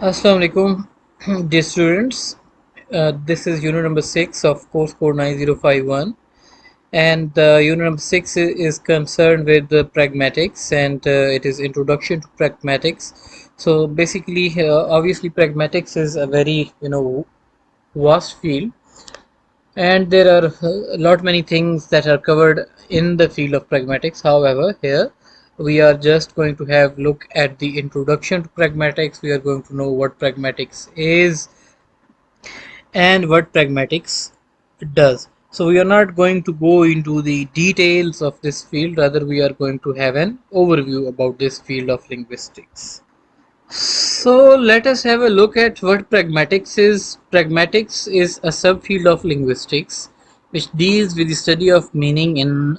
Assalamu alaikum, dear students. This is unit number 6 of course code 9051, and unit number 6 is concerned with the pragmatics, and it is introduction to pragmatics. So basically, obviously, pragmatics is a very vast field, and there are a lot many things that are covered in the field of pragmatics. However, here we are just going to have look at the introduction to pragmatics. We are going to know what pragmatics is and what pragmatics does. So we are not going to go into the details of this field, rather we are going to have an overview about this field of linguistics. So let us have a look at what pragmatics is. Pragmatics is a subfield of linguistics which deals with the study of meaning in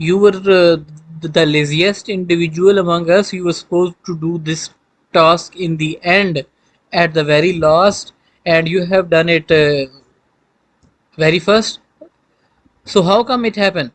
you were the laziest individual among us, you were supposed to do this task in the end, at the very last, and you have done it very first, so how come it happened?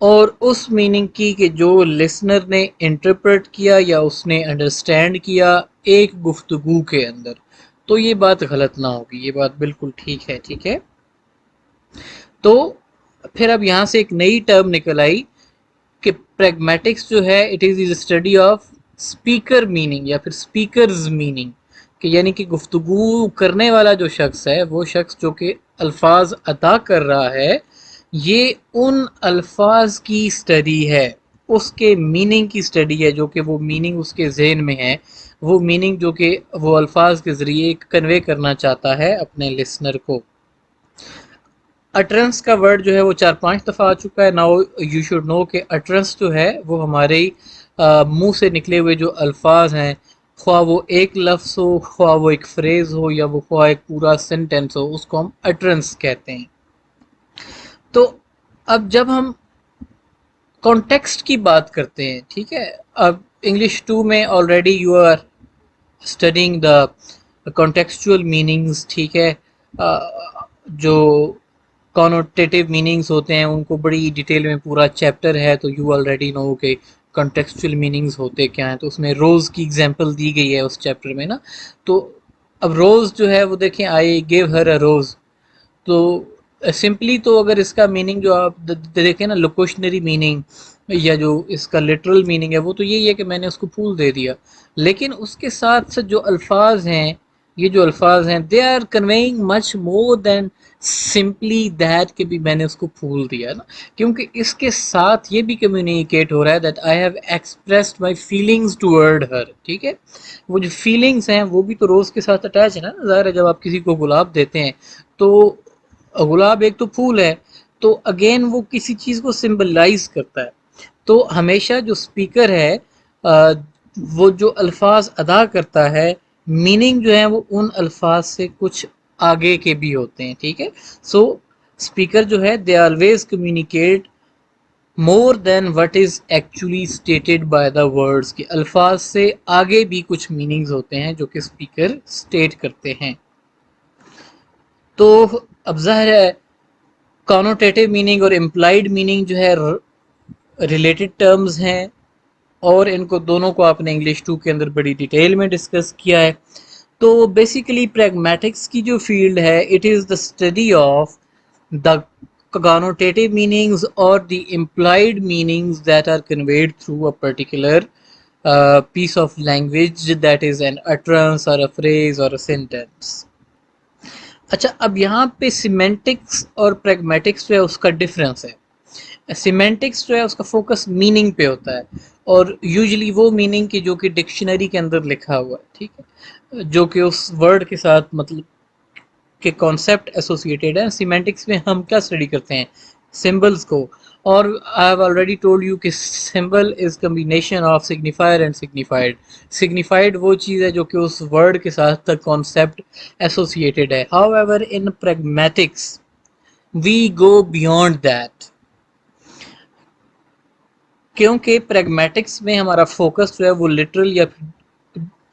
اور اس meaning کی کہ جو listener نے interpret کیا یا اس نے understand کیا ایک گفتگو کے اندر، تو یہ بات غلط نہ ہوگی، یہ بات بالکل ٹھیک ہے، ٹھیک ہے۔ تو پھر اب یہاں سے ایک نئی ٹرم نکل آئی کہ پریگمیٹکس جو ہے it is study of speaker meaning یا پھر اسپیکرز میننگ، کہ یعنی کہ گفتگو کرنے والا جو شخص ہے، وہ شخص جو کہ الفاظ ادا کر رہا ہے، یہ ان الفاظ کی اسٹڈی ہے، اس کے میننگ کی اسٹڈی ہے، جو کہ وہ میننگ اس کے ذہن میں ہے، وہ میننگ جو کہ وہ الفاظ کے ذریعے کنوے کرنا چاہتا ہے اپنے لسنر کو۔ اٹرنس کا ورڈ جو ہے وہ 4-5 دفعہ آ چکا ہے۔ ناؤ یو شوڈ نو کہ اٹرنس جو ہے وہ ہمارے منہ سے نکلے ہوئے جو الفاظ ہیں، خواہ وہ ایک لفظ ہو، خواہ وہ ایک فریز ہو، یا وہ خواہ ایک پورا سینٹینس ہو، اس کو ہم اٹرنس کہتے ہیں۔ تو اب جب ہم کانٹیکسٹ کی بات کرتے ہیں، ٹھیک ہے، اب انگلش 2 میں already you are studying the contextual meanings, ٹھیک ہے، جو کانوٹیٹیو میننگز ہوتے ہیں ان کو بڑی ڈیٹیل میں پورا چیپٹر ہے، تو یو آلریڈی نو کہ کانٹیکسچول میننگز ہوتے کیا ہیں۔ تو اس میں روز کی اگزامپل دی گئی ہے اس چیپٹر میں نا۔ تو اب روز جو ہے وہ دیکھیں، آئی گیو ہر اے روز، تو سمپلی تو اگر اس کا میننگ جو آپ دیکھیں نا، لوکیشنری میننگ یا جو اس کا لٹرل میننگ ہے، وہ تو یہی ہے کہ میں نے اس کو پھول دے دیا، لیکن اس کے ساتھ ساتھ جو الفاظ ہیں، یہ جو الفاظ ہیں they are conveying much more than simply that کہ بھی میں نے اس کو پھول دیا نا، کیونکہ اس کے ساتھ یہ بھی کمیونیکیٹ ہو رہا ہے that I have expressed my feelings toward her, ٹھیک ہے۔ وہ جو فیلنگز ہیں وہ بھی تو روز کے ساتھ اٹیچ ہے نا، ظاہر ہے جب آپ کسی کو گلاب دیتے ہیں تو گلاب ایک تو پھول ہے، تو اگین وہ کسی چیز کو سمبلائز کرتا ہے۔ تو ہمیشہ جو اسپیکر ہے وہ جو الفاظ ادا کرتا ہے، میننگ جو ہے وہ ان الفاظ سے کچھ آگے کے بھی ہوتے ہیں، ٹھیک ہے۔ سو اسپیکر جو ہے they always communicate more than what is actually stated by the words, کے الفاظ سے آگے بھی کچھ میننگز ہوتے ہیں جو کہ اسپیکر اسٹیٹ کرتے ہیں۔ تو اب ظاہر ہے کانوٹیٹیو میننگ اور امپلائڈ میننگ جو ہے ریلیٹڈ ٹرمز ہیں، اور ان کو دونوں کو آپ نے انگلش 2 کے اندر بڑی ڈیٹیل میں ڈسکس کیا ہے۔ تو بیسیکلی پریگمیٹکس کی جو فیلڈ ہے it is the study of the connotative meanings or the implied meanings that are conveyed through a particular piece of language, that is an utterance or a phrase or a sentence. اچھا، اب یہاں پہ semantics اور پریگمیٹکس جو ہے اس کا difference ہے۔ Semantics جو ہے اس کا فوکس میننگ پہ ہوتا ہے، اور یوزلی وہ میننگ کی جو کہ ڈکشنری کے اندر لکھا ہوا ہے، ٹھیک ہے، جو کہ اس ورڈ کے ساتھ مطلب کہ کانسیپٹ ایسوسیٹیڈ ہے۔ سیمینٹکس میں ہم کیا اسٹڈی کرتے ہیں؟ سمبلس کو، اور I have already told you کہ symbol is combination of signifier and signified. Signified وہ چیز ہے جو کہ اس ورڈ کے ساتھ کانسیپٹ ایسوسیٹیڈ ہے۔ However in pragmatics we go beyond that, کیونکہ پریگمیٹکس میں ہمارا فوکس جو ہے وہ لٹرل یا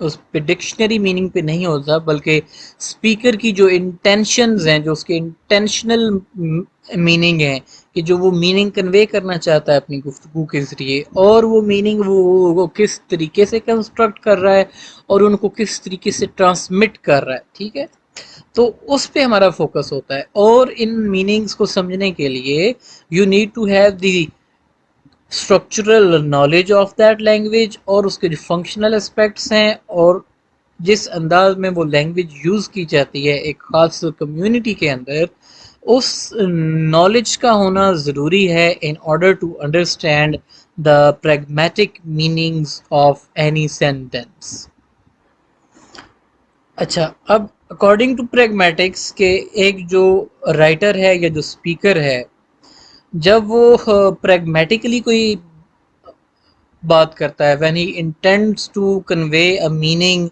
اس پہ ڈکشنری میننگ پہ نہیں ہوتا، بلکہ اسپیکر کی جو انٹینشنز ہیں، جو اس کے انٹینشنل میننگ ہیں، کہ جو وہ میننگ کنوے کرنا چاہتا ہے اپنی گفتگو کے ذریعے، اور وہ میننگ وہ کس طریقے سے کنسٹرکٹ کر رہا ہے اور ان کو کس طریقے سے ٹرانسمٹ کر رہا ہے، ٹھیک ہے۔ تو اس پہ ہمارا فوکس ہوتا ہے، اور ان میننگز کو سمجھنے کے لیے you need to have the structural knowledge of that language, اور اس کے جو فنکشنل اسپیکٹس ہیں، اور جس انداز میں وہ لینگویج یوز کی جاتی ہے ایک خاص کمیونٹی کے اندر، اس نالج کا ہونا ضروری ہے in order to understand the pragmatic meanings of any sentence. اچھا، اب اکارڈنگ ٹو پریگمیٹکس کے ایک جو رائٹر ہے یا جو اسپیکر ہے، جب وہ پریگمیٹیکلی کوئی بات کرتا ہے، when he intends to convey a meaning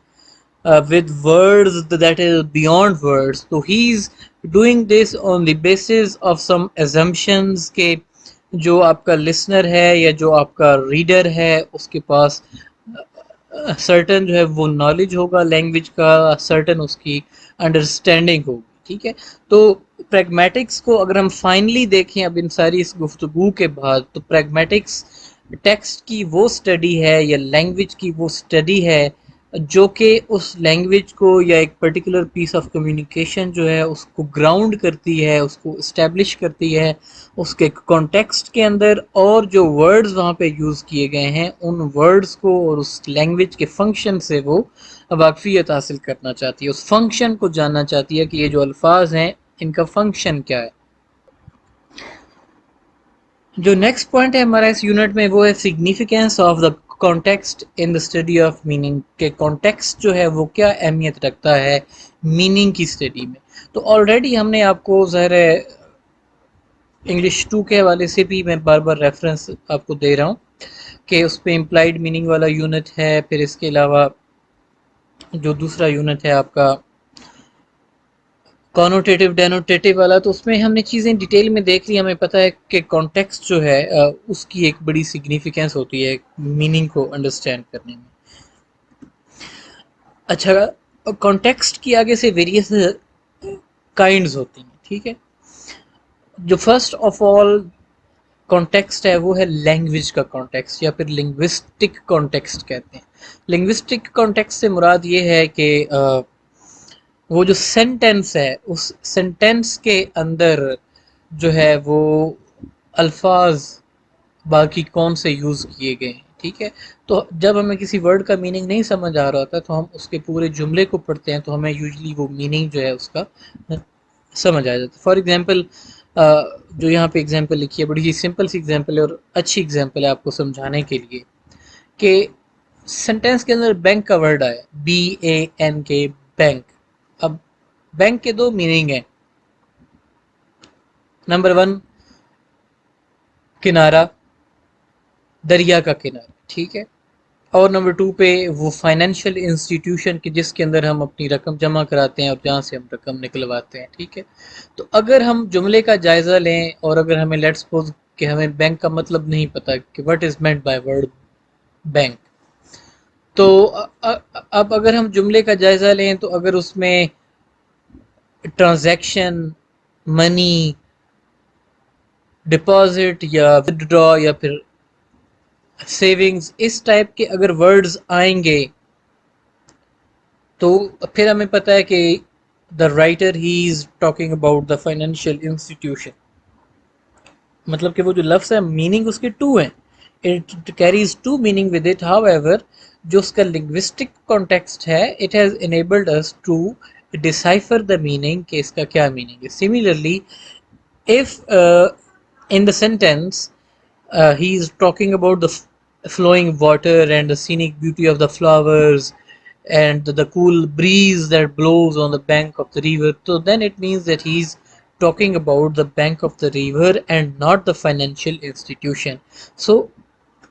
with words that is beyond words, so he is doing this on the basis of some assumptions کہ جو آپ کا لسنر ہے یا جو آپ کا ریڈر ہے اس کے پاس سرٹن جو ہے وہ نالج ہوگا لینگویج کا، سرٹن اس کی انڈرسٹینڈنگ ہوگی۔ ٹھیک ہے. تو پریگمیٹکس کو اگر ہم فائنلی دیکھیں اب ان ساری اس گفتگو کے بعد، تو پریگمیٹکس ٹیکسٹ کی وہ اسٹڈی ہے یا لینگویج کی وہ اسٹڈی ہے جو کہ اس لینگویج کو یا ایک پرٹیکولر پیس آف کمیونیکیشن جو ہے اس کو گراؤنڈ کرتی ہے، اس کو اسٹیبلش کرتی ہے اس کے کانٹیکسٹ کے اندر، اور جو ورڈز وہاں پہ یوز کیے گئے ہیں ان ورڈز کو اور اس لینگویج کے فنکشن سے وہ واقفیت حاصل کرنا چاہتی ہے، اس فنکشن کو جاننا چاہتی ہے کہ یہ جو الفاظ ہیں ان کا فنکشن کیا ہے. جو نیکسٹ پوائنٹ ہے ہمارا اس یونٹ میں وہ ہے significance of the context in the study of meaning, کہ کانٹیکسٹ جو ہے وہ کیا اہمیت رکھتا ہے میننگ کی اسٹڈی میں. تو آلریڈی ہم نے آپ کو ظاہر ہے انگلش 2 کے حوالے سے بھی میں بار بار ریفرنس آپ کو دے رہا ہوں کہ اس پہ امپلائڈ میننگ والا یونٹ ہے، پھر اس کے علاوہ جو دوسرا یونٹ ہے آپ کا کانوٹیٹو ڈینوٹیٹو والا، تو اس میں ہم نے چیزیں ڈیٹیل میں دیکھ لی. ہمیں پتہ ہے کہ کانٹیکسٹ جو ہے اس کی ایک بڑی سگنیفیکینس ہوتی ہے میننگ کو انڈرسٹینڈ کرنے میں. اچھا، کانٹیکسٹ کی آگے سے ویریس کائنڈز ہوتی ہیں، ٹھیک ہے. جو فرسٹ آف آل کانٹیکسٹ ہے وہ ہے لینگویج کا کانٹیکسٹ یا پھر لنگوسٹک کانٹیکسٹ کہتے ہیں. لنگوسٹک کانٹیکسٹ سے مراد یہ ہے کہ وہ جو سینٹینس ہے اس سینٹینس کے اندر جو ہے وہ الفاظ باقی کون سے یوز کیے گئے ہیں، ٹھیک ہے. تو جب ہمیں کسی ورڈ کا میننگ نہیں سمجھ آ رہا ہوتا تو ہم اس کے پورے جملے کو پڑھتے ہیں تو ہمیں یوزلی وہ میننگ جو ہے اس کا سمجھ آ جاتا ہے. فار ایگزامپل جو یہاں پہ ایگزامپل لکھی ہے بڑی ہی سمپل سی ایگزامپل ہے اور اچھی ایگزامپل ہے آپ کو سمجھانے کے لیے، کہ سینٹینس کے اندر بینک کا ورڈ آیا BANK بینک. اب بینک کے دو میننگ ہیں. نمبر 1 کنارہ، دریا کا کنارہ، ٹھیک ہے. اور نمبر 2 پہ وہ فائنینشیل انسٹیٹیوشن کی جس کے اندر ہم اپنی رقم جمع کراتے ہیں اور جہاں سے ہم رقم نکلواتے ہیں، ٹھیک ہے. تو اگر ہم جملے کا جائزہ لیں اور اگر ہمیں لیٹس سپوز کہ ہمیں بینک کا مطلب نہیں پتا کہ what is meant by word bank, تو اب اگر ہم جملے کا جائزہ لیں تو اگر اس میں ٹرانزیکشن، منی، ڈپازٹ یا ودڈرا یا پھر سیونگز اس ٹائپ کے اگر ورڈز آئیں گے تو پھر ہمیں پتہ ہے کہ the writer he is talking about the financial institution. مطلب کہ وہ جو لفظ ہے میننگ اس کے 2 ہیں، it carries 2 meaning with it. However جو اس کا لنگوسٹک کانٹیکسٹ ہے it has enabled us to decipher the meaning کہ اس کا کیا میننگ ہے. Similarly if in the sentence he is talking about the flowing water and the scenic beauty of the flowers and the cool breeze that blows on the bank of the river, so then it means that he is talking about the bank of the river and not the financial institution. So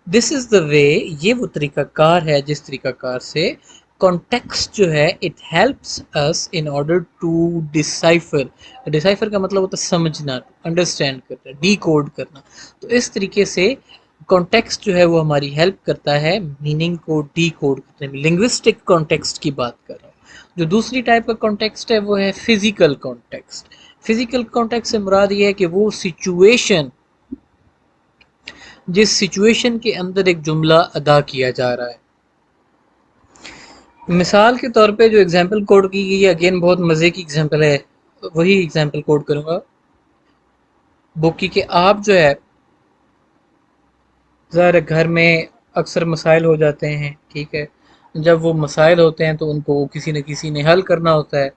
دس از دا وے، یہ وہ طریقہ کار ہے جس طریقہ کار سے context جو ہے it helps us in order to decipher. Decipher کا مطلب ہوتا ہے سمجھنا، انڈرسٹینڈ کرنا، ڈی کوڈ کرنا. تو اس طریقے سے کانٹیکسٹ جو ہے وہ ہماری ہیلپ کرتا ہے میننگ کو ڈی کوڈ کرنے میں. لنگوسٹک کانٹیکسٹ کی بات کر رہا ہوں. جو دوسری ٹائپ کا کانٹیکسٹ ہے وہ ہے فزیکل کانٹیکسٹ. فزیکل کانٹیکسٹ سے مراد یہ ہے کہ وہ سچویشن جس سچویشن کے اندر ایک جملہ ادا کیا جا رہا ہے. مثال کے طور پہ جو ایگزامپل کوڈ کی گئی ہے اگین بہت مزے کی ایگزامپل ہے، وہی ایگزامپل کوڈ کروں گا بک کی، کہ آپ جو ہے ظاہر گھر میں اکثر مسائل ہو جاتے ہیں، ٹھیک ہے. جب وہ مسائل ہوتے ہیں تو ان کو کسی نہ کسی نے حل کرنا ہوتا ہے.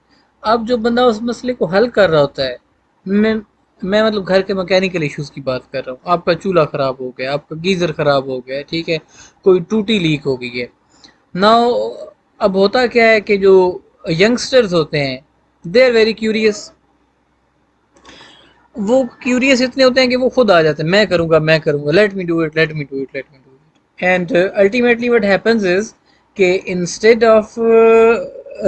اب جو بندہ اس مسئلے کو حل کر رہا ہوتا ہے، میں مطلب گھر کے مکینیکل ایشوز کی بات کر رہا ہوں. آپ کا چولہا خراب ہو گیا، آپ کا گیزر خراب ہو گیا، ٹھیک ہے، کوئی ٹوٹی لیک ہو گئی ہے. ناؤ اب ہوتا کیا ہے کہ جو ینگسٹرز ہوتے ہیں دے آر ویری کیوریس. وہ کیوریس اتنے ہوتے ہیں کہ وہ خود آ جاتے ہیں، میں کروں گا، let me do it, let me do it, let me do it. And ultimately what happens is کہ instead of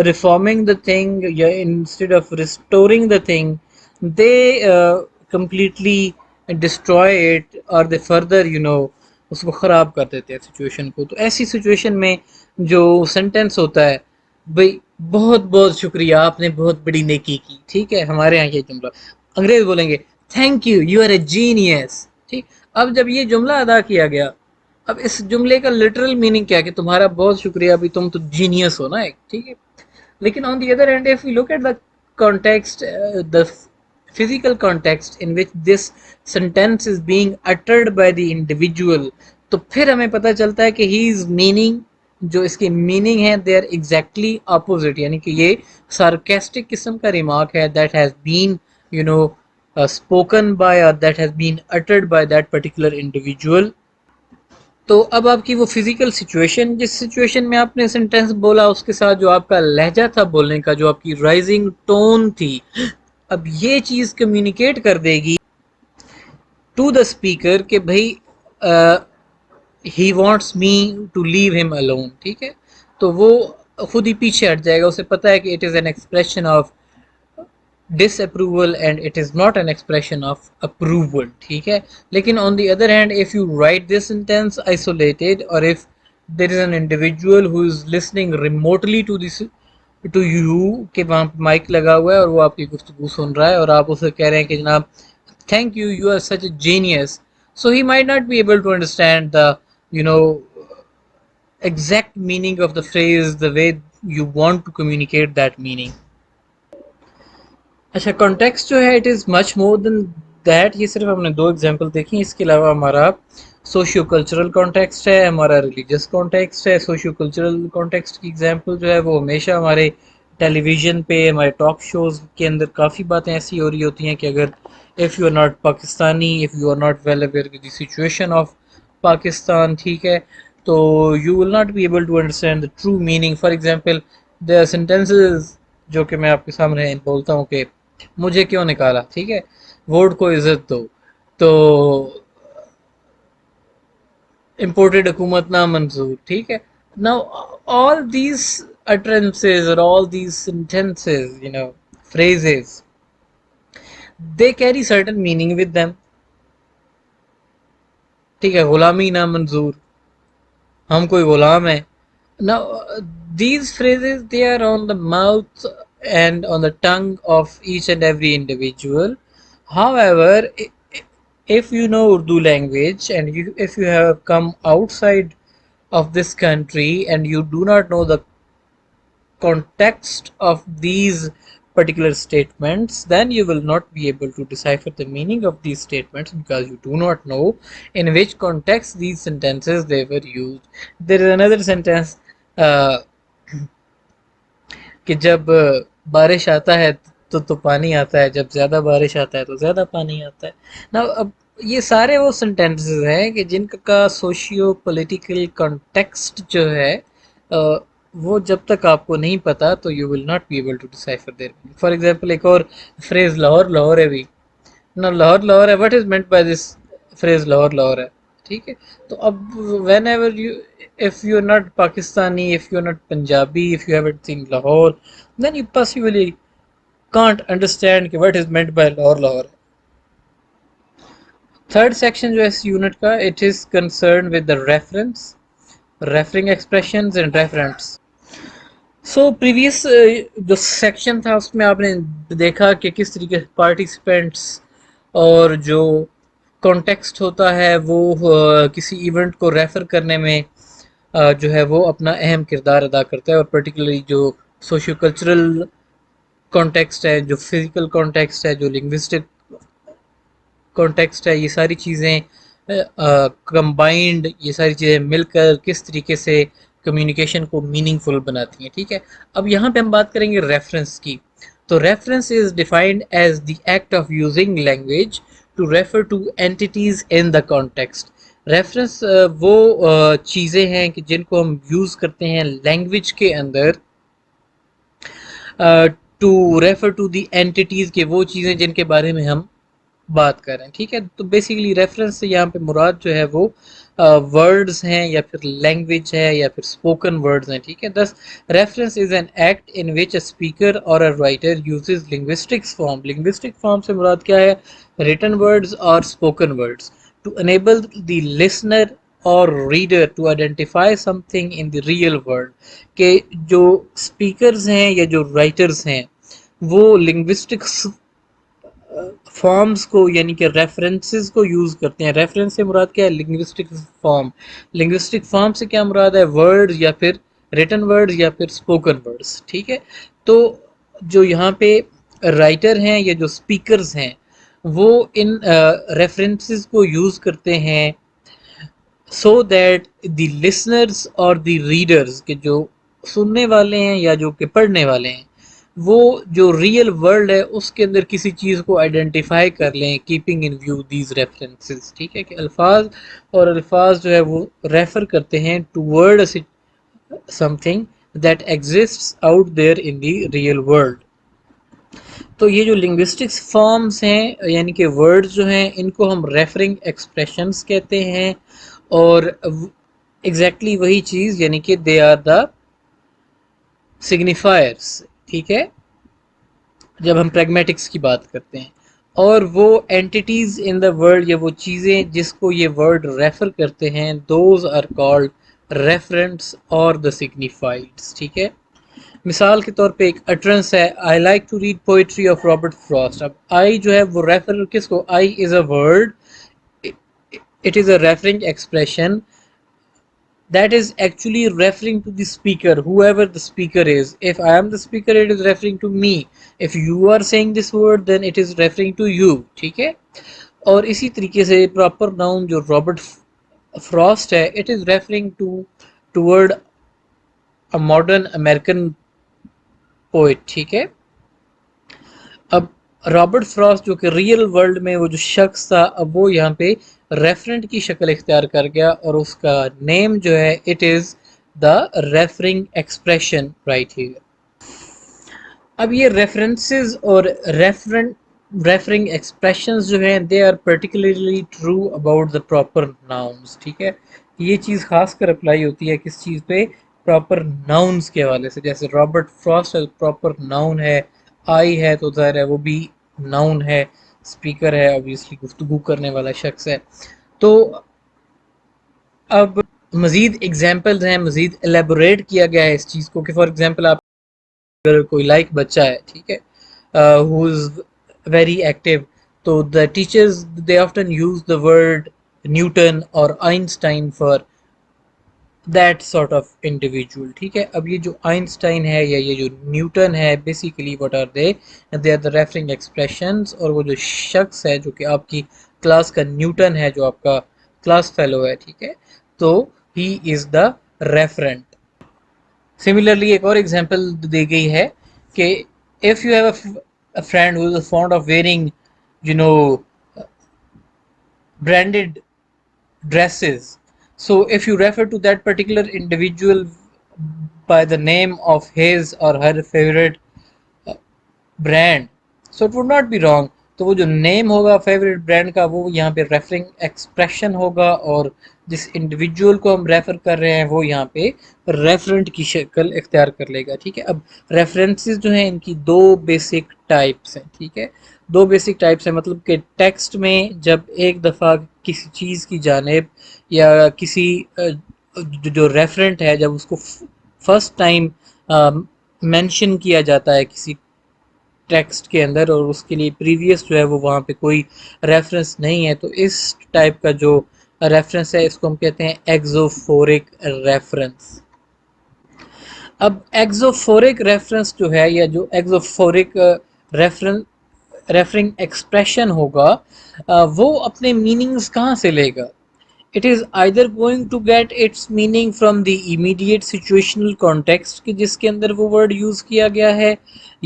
reforming the thing یا instead of restoring the thing they completely destroy it اور they further اس کو خراب کر دیتے ہیں situation کو. تو ایسی سچویشن میں جو سینٹینس ہوتا ہے بھئی بہت بہت شکریہ، آپ نے بہت بڑی نیکی کی. ٹھیک ہے، ہمارے یہاں یہ جملہ انگریز بولیں گے thank you you are a genius. ٹھیک. اب جب یہ جملہ ادا کیا گیا، اب اس جملے کا لٹرل میننگ کیا کہ تمہارا بہت شکریہ، ابھی تم تو جینیس ہو نا ایک. ٹھیک ہے. لیکن on the other hand if we look at the context, the physical context in which this sentence is being uttered by the individual, تو پھر ہمیں پتہ چلتا ہے کہ ہی از میننگ، جو اس کی میننگ ہے دے آر ایگزیکٹلی اپوزٹ، یعنی کہ یہ سارکیسٹک قسم کا ریمارک ہے that has been you know spoken by or that has been uttered by that particular individual. تو اب آپ کی وہ فزیکل سچویشن، جس سچویشن میں آپ نے سینٹینس بولا، اس کے ساتھ جو آپ کا لہجہ تھا بولنے کا، جو آپ کی رائزنگ ٹون تھی، اب یہ چیز کمیونیکیٹ کر دے گی ٹو دا اسپیکر کہ بھائی ہی وانٹس می ٹو لیو ہم الون. ٹھیک ہے. تو وہ خود ہی پیچھے ہٹ جائے گا، اسے پتا ہے کہ it is an expression of disapproval and it is not an expression of approval. ٹھیک ہے. لیکن on the other hand if you write this sentence isolated, or if there is an individual who is listening remotely to this to you کہ وہاں mic لگا ہوا ہے اور وہ آپ کی گفتگو سن رہا ہے اور آپ اسے کہہ رہے ہیں کہ جناب thank you you are such a genius, so he might not be able to understand the you know exact meaning of the phrase the way you want to communicate that meaning. اچھا، context جو ہے it is much more then that. یہ صرف ہم نے دو example دیکھی، اس کے علاوہ ہمارا سوشیو کلچرل کانٹیکسٹ ہے، ہمارا ریلیجیس کانٹیکسٹ ہے. سوشیو کلچرل کانٹیکسٹ کی ایگزامپل جو ہے وہ ہمیشہ ہمارے ٹیلی ویژن پہ، ہمارے ٹاک شوز کے اندر کافی باتیں ایسی ہو رہی ہوتی ہیں کہ اگر if you are not Pakistani, if you are not well aware with the situation of Pakistan, ٹھیک ہے، تو you will not be able to understand the true meaning. For example there are sentences جو کہ میں آپ کے سامنے بولتا ہوں کہ مجھے کیوں نکالا. ٹھیک ہے، ووٹ کو عزت دو، تو امپورٹڈ حکومت نہ منظور. ٹھیک ہے. Now all these utterances or all these sentences, phrases, they carry certain meaning with them. ٹھیک ہے، غلامی نہ منظور، ہم کوئی غلام ہیں. Now these phrases they are on the mouth and on the tongue of each and every individual. However, if you know Urdu language and if you have come outside of this country and you do not know the context of these particular statements, then you will not be able to decipher the meaning of these statements because you do not know in which context these sentences they were used. There is another sentence uh, کہ جب بارش آتا ہے تو پانی آتا ہے، جب زیادہ بارش آتا ہے تو زیادہ پانی آتا ہے. نا اب یہ سارے وہ سینٹینسز ہیں کہ جن کا سوشیو پولیٹیکل کانٹیکسٹ جو ہے وہ جب تک آپ کو نہیں پتا تو you will not be able to decipher there. For example ایک اور فریز لاہور لاہور ہے بھی نا، لاہور لاہور ہے، what is meant by this phrase Lahore Lahore ہے. ٹھیک ہے. تو اب whenever you if you're not Pakistani, if you're not Punjabi, if you haven't seen Lahore, then you possibly can't understand what is meant by Lahore Lahore. Third section جو ہے اس unit کا it is concerned with the reference, referring expressions and referents. So previous جو section تھا اس میں آپ نے دیکھا کہ کس طریقے سے پارٹیسپینٹس اور جو کانٹیکسٹ ہوتا ہے وہ کسی ایونٹ کو ریفر کرنے میں جو ہے وہ اپنا اہم کردار ادا کرتا ہے، اور پرٹیکولرلی جو سوشیو کلچرل کانٹیکسٹ ہے، جو فزیکل کانٹیکسٹ ہے، جو لنگوسٹک کانٹیکسٹ ہے، یہ ساری چیزیں کمبائنڈ، یہ ساری چیزیں مل کر کس طریقے سے کمیونیکیشن کو میننگ فل بناتی ہیں. ٹھیک ہے. اب یہاں پہ ہم بات کریں گے ریفرنس کی. تو reference is defined as the act of using language to refer to entities in the context. Reference وہ چیزیں ہیں کہ جن کو ہم یوز کرتے ہیں لینگویج کے اندر to refer to the entities, کے وہ چیزیں جن کے بارے میں ہم بات کر رہے ہیں. ٹھیک ہے. تو بیسیکلی ریفرنس سے یہاں پہ مراد جو ہے وہ ورڈز ہیں یا پھر لینگویج ہے یا پھر اسپوکن ورڈز ہیں. ٹھیک ہے. This reference is an act in which a speaker اور a writer uses linguistic form. Linguistic form سے مراد کیا ہے؟ ریٹن ورڈز اور spoken words to enable the listener اور reader to identify something in the real world. کہ جو speakers ہیں یا جو رائٹرز ہیں وہ لنگوسٹکس فارمز کو یعنی کہ ریفرنسز کو یوز کرتے ہیں. ریفرنس سے مراد کیا ہے؟ Linguistic form. لنگوسٹک فارم سے کیا مراد ہے؟ ورڈ یا پھر ریٹن ورڈز یا پھر اسپوکن ورڈز. ٹھیک ہے. تو جو یہاں پہ رائٹر ہیں یا جو اسپیکرز ہیں وہ ان ریفرنسز کو یوز کرتے ہیں سو دیٹ دی لسنرز اور دی ریڈرز کے جو سننے والے ہیں یا جو کہ پڑھنے والے ہیں وہ جو ریئل ورلڈ ہے اس کے اندر کسی چیز کو آئیڈینٹیفائی کر لیں keeping in view these references. ٹھیک ہے کہ الفاظ اور الفاظ جو ہے وہ ریفر کرتے ہیں toward some thing that exists out there in the real world. تو یہ جو لنگوسٹکس فارمز ہیں یعنی کہ ورڈز جو ہیں ان کو ہم ریفرنگ ایکسپریشنز کہتے ہیں اور ایگزیکٹلی وہی چیز یعنی کہ دے آر دا سگنیفائرس. ٹھیک ہے جب ہم پریگمیٹکس کی بات کرتے ہیں. اور وہ اینٹیٹیز ان دا ورلڈ یا وہ چیزیں جس کو یہ ورڈ ریفر کرتے ہیں دوز آر کالڈ ریفرنس اور دا سگنیفائڈس. ٹھیک ہے. مثال کے طور پہ ایک اٹرنس ہے I like to read poetry of Robert Frost. اب آئی جو ہے وہ ریفر کس کو؟ I is a word, it is a referring expression that is actually referring to the speaker, whoever the speaker is. If I am the speaker, it is referring to me. If you are saying this word, then it is referring to you. ٹھیک ہے. اور اسی طریقے سے proper noun جو Robert frost ہے it is referring to toward a modern American poet. ٹھیک ہے. اب رابرٹ فراسٹ جو کہ ریئل ورلڈ میں وہ جو شخص تھا اب وہ یہاں پہ ریفرنٹ کی شکل اختیار کر گیا اور اس کا نیم جو ہے it is the referring expression right here. اب یہ ریفرنسز اور ریفرنگ ایکسپریشنز جو ہیں they are particularly true about the proper nouns. ٹھیک ہے. یہ چیز خاص کر اپلائی ہوتی ہے کس چیز پہ؟ پراپر ناؤنز کے حوالے سے. جیسے رابرٹ فراسٹ پراپر ناؤن ہے, آئی ہے تو ظاہر ہے وہ بھی ناؤن ہے, اسپیکر ہے obviously گفتگو کرنے والا شخص ہے. تو اب مزید ایگزامپلز ہیں, مزید الیبوریٹ کیا گیا ہے اس چیز کو کہ فار ایگزامپل آپ اگر کوئی لائک بچہ ہے ٹھیک ہے ہو از ویری ایکٹیو تو the teachers they often use the word Newton اور Einstein for that sort of individual. ٹھیک ہے. اب یہ جو آئنسٹائن ہے یا یہ جو نیوٹن ہے basically what are they are the referring expressions. اور وہ جو شخص ہے جو کہ آپ کی کلاس کا نیوٹن ہے جو آپ کا کلاس فیلو ہے ٹھیک ہے تو ہی از دا ریفرنٹ. سملرلی ایک اور ایگزامپل دی گئی ہے کہ if you have a friend who is fond of wearing you know branded dresses, so if you refer to that particular individual by the name of his or her favorite brand, so it would not be wrong. تو وہ جو نیم ہوگا favourite brand کا وہ یہاں پہ referring expression ہوگا اور جس انڈیویجول کو ہم ریفر کر رہے ہیں وہ یہاں پہ ریفرنٹ کی شکل اختیار کر لے گا. ٹھیک ہے. اب ریفرنسز جو ہیں ان کی دو بیسک ٹائپس ہیں. ٹھیک ہے. دو بیسک ٹائپس ہیں مطلب کہ ٹیکسٹ میں جب ایک دفعہ کسی چیز کی جانب یا کسی جو ریفرنٹ ہے جب اس کو فرسٹ ٹائم مینشن کیا جاتا ہے کسی ٹیکسٹ کے اندر اور اس کے لیے پریویس جو ہے وہ وہاں پہ کوئی ریفرنس نہیں ہے تو اس ٹائپ کا جو ریفرنس ہے اس کو ہم کہتے ہیں ایگزوفورک ریفرنس. اب ایگزوفورک ریفرنس جو ہے یا جو ایگزوفورک ریفرنگ ایکسپریشن ہوگا وہ اپنے میننگز کہاں سے لے گا؟ It is either going to get its meaning from the immediate situational context کہ جس کے اندر وہ ورڈ یوز کیا گیا ہے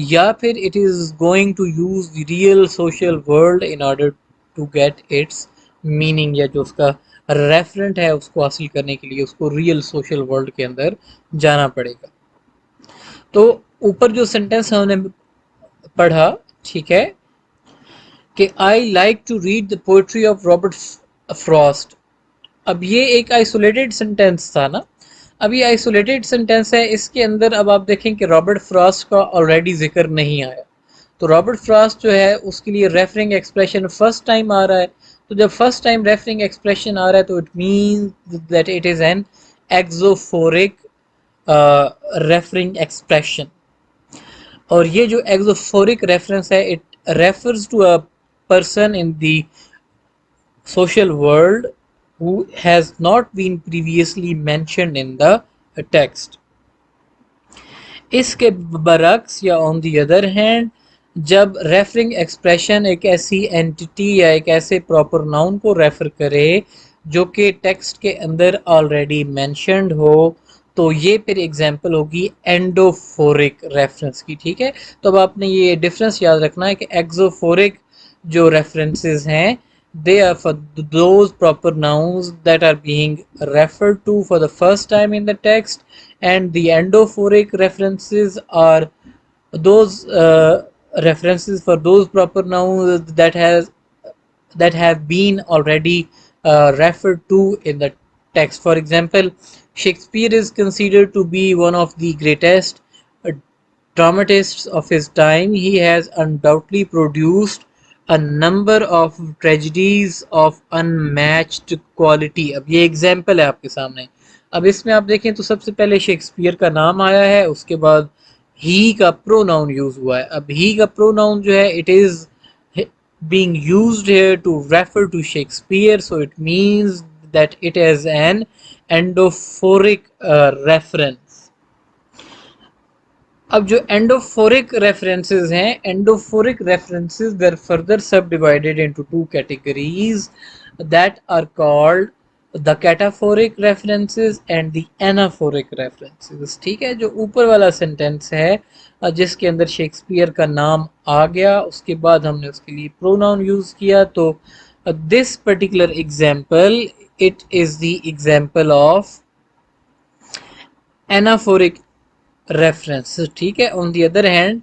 یا پھر it is going to use the real social world in order to get its meaning یا جو اس کا ریفرنٹ ہے اس کو حاصل کرنے کے لیے اس کو ریئل سوشل ورلڈ کے اندر جانا پڑے گا. تو اوپر جو سینٹینس ہم نے پڑھا ٹھیک ہے کہ I like to read the poetry of Robert Frost. اب یہ ایک آئسولیٹڈ سینٹینس تھا نا. اب یہ آئسولیٹڈ سینٹینس ہے اس کے اندر اب آپ دیکھیں کہ رابرٹ فراسٹ کا آلریڈی ذکر نہیں آیا تو رابرٹ فراسٹ جو ہے اس کے لیے ریفرنگ ایکسپریشن فرسٹ ٹائم آ رہا ہے تو جب فرسٹ ٹائم ریفرنگ ایکسپریشن آ رہا ہے تو it means that it is an exophoric referring expression. اور یہ جو ایگزوفورک ریفرنس ہے it refers to a person in the social world who has not been previously mentioned in the text. اس کے برعکس یا آن دی ادر ہینڈ جب referring expression ایک ایسی اینٹی یا ایک ایسے پراپر ناؤن کو ریفر کرے جو کہ ٹیکسٹ کے اندر آلریڈی مینشنڈ ہو تو یہ پھر ایگزامپل ہوگی اینڈوفورک ریفرنس کی. ٹھیک ہے، تو اب آپ نے یہ ڈفرنس یاد رکھنا ہے کہ ایگزوفورک جو ریفرنسز ہیں they are for those proper nouns that are being referred to for the first time in the text, and the endophoric references are those references for those proper nouns that have been already referred to in the text. For example, Shakespeare is considered to be one of the greatest uh, dramatists of his time. He has undoubtedly produced a number of tragedies of unmatched quality. اب یہ example ہے آپ کے سامنے. اب اس میں آپ دیکھیں تو سب سے پہلے شیکسپیئر کا نام آیا ہے، اس کے بعد ہی کا پرو ناؤن یوز ہوا ہے. اب ہی کا پرو ناؤن جو ہے it is being used here to refer to Shakespeare, so it means that it is an endophoric reference. اب جو اینڈوفورک ریفرنسز ہیں، اینڈوفورک references were further subdivided into two categories that are called the cataphoric references and the anaphoric references. ٹھیک ہے، جو اوپر والا sentence ہے جس کے اندر شیکسپیئر کا نام آ گیا، اس کے بعد ہم نے اس کے لیے پروناؤن یوز کیا، تو this particular example it is the example of anaphoric reference. ٹھیک ہے، آن دی ادر ہینڈ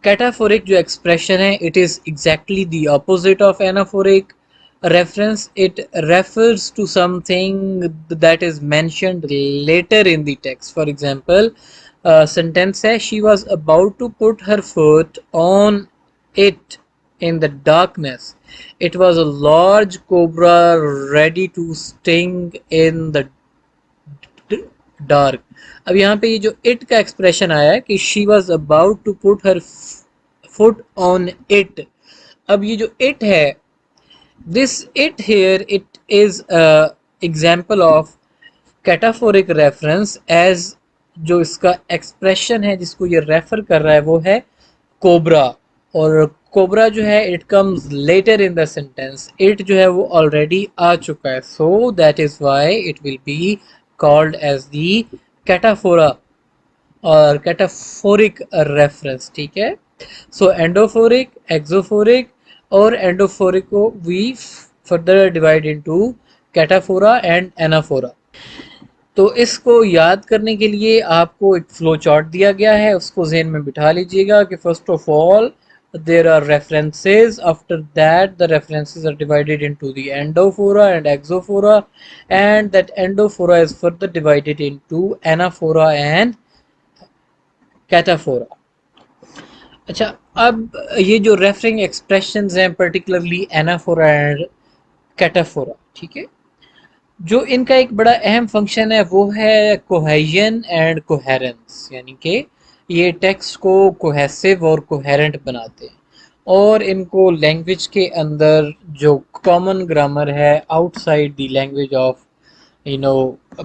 کیٹافورک جو ایکسپریشن ہے it is exactly the opposite of anaphoric reference. It refers to something that is mentioned later in the text. For example sentence ہے she was about to put her foot on it in the darkness. It was a large cobra ready to sting in the dark. اب یہاں پہ یہ جو it کا expression آیا ہے کہ she was about to put her foot on it. اب یہ جو اٹ ہے this it here it is example of cataphoric reference as جو اس کا ایکسپریشن ہے جس کو یہ ریفر کر رہا ہے وہ ہے کوبرا. اور کوبرا جو ہے it comes later in the sentence, it جو ہے وہ آلریڈی آ چکا ہے، so that is why it will be called as the cataphora اور cataphoric reference. ٹھیک ہے، so endophoric, exophoric اور endophoric کو we further divide into cataphora and anaphora. تو اس کو یاد کرنے کے لیے آپ کو ایک فلو چارٹ دیا گیا ہے، اس کو ذہن میں بٹھا لیجئے گا کہ first of all there are references. After that the references are divided into the endophora and exophora, and that endophora is further divided into anaphora and cataphora. اچھا، اب یہ جو ریفرنگ ایکسپریشنز ہیں پرٹیکولرلی اینافورا اینڈ کیٹافورا، ٹھیک ہے، جو ان کا ایک بڑا اہم فنکشن ہے وہ ہے کوہیژن اینڈ کوہیرنس، یعنی کہ یہ ٹیکسٹ کو کوہیسو اور کوہیرنٹ بناتے ہیں، اور ان کو لینگویج کے اندر جو کامن گرامر ہے out side the language of